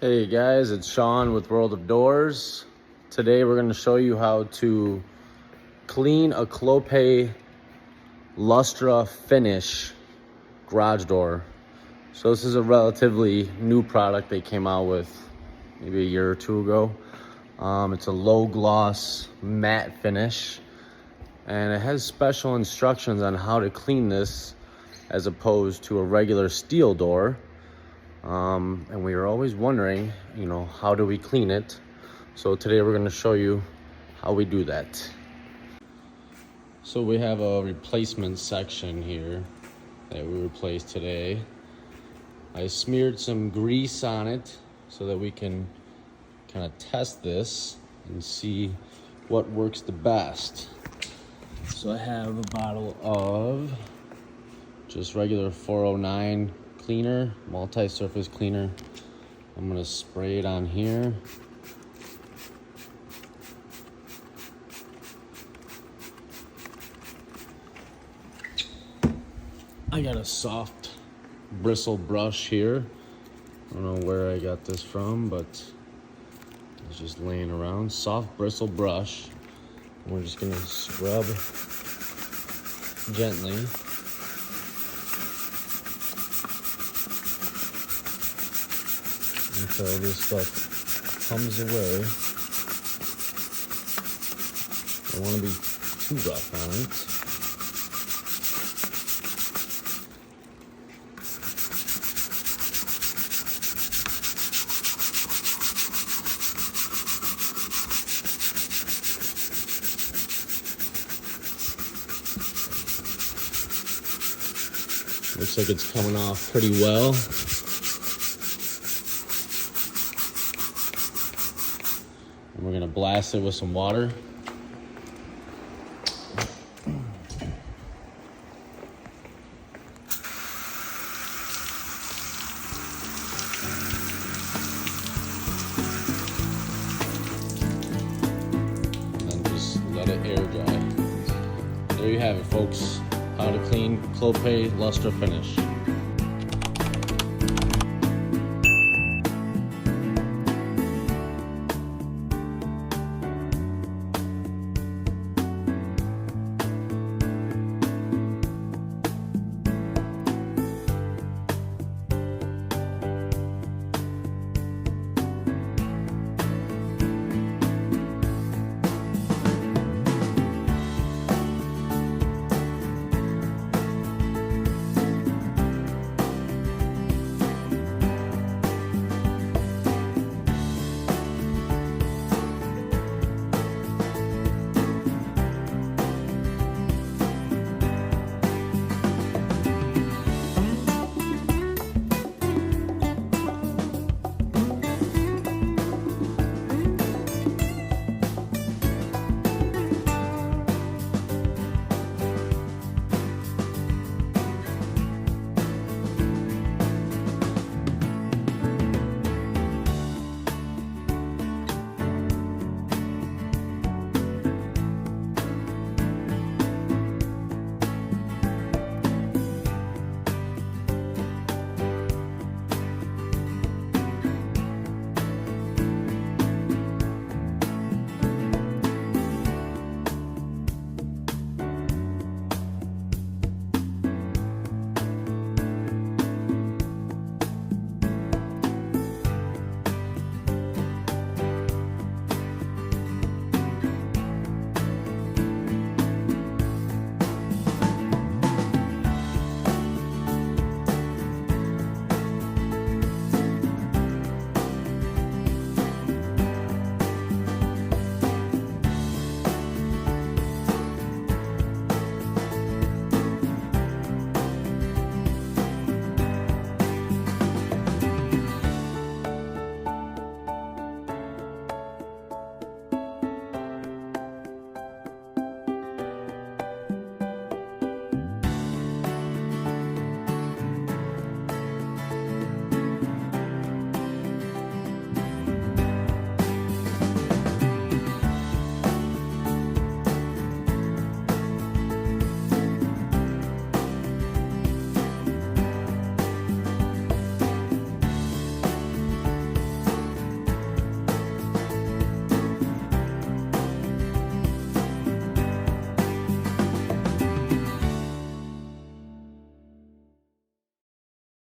Hey guys, it's Sean with World of Doors. Today we're going to show you how to clean a Clopay LUSTRA Finish garage door. So this is a relatively new product they came out with maybe a year or two ago. It's a low gloss matte finish, and it has special instructions on how to clean this as opposed to a regular steel door. And we were always wondering, how do we clean it? So today we're going to show you how we do that. So we have a replacement section here that we replaced today. I smeared some grease on it so that we can kind of test this and see what works the best. So I have a bottle of just regular 409 cleaner, multi-surface cleaner. I'm gonna spray it on here. I got a soft bristle brush here. I don't know where I got this from, but it's just laying around. Soft bristle brush. And we're just gonna scrub gently. Until this stuff comes away. Don't want to be too rough on it. Looks like it's coming off pretty well. And we're gonna blast it with some water. And then just let it air dry. There you have it, folks. How to clean Clopay LUSTRA Finish.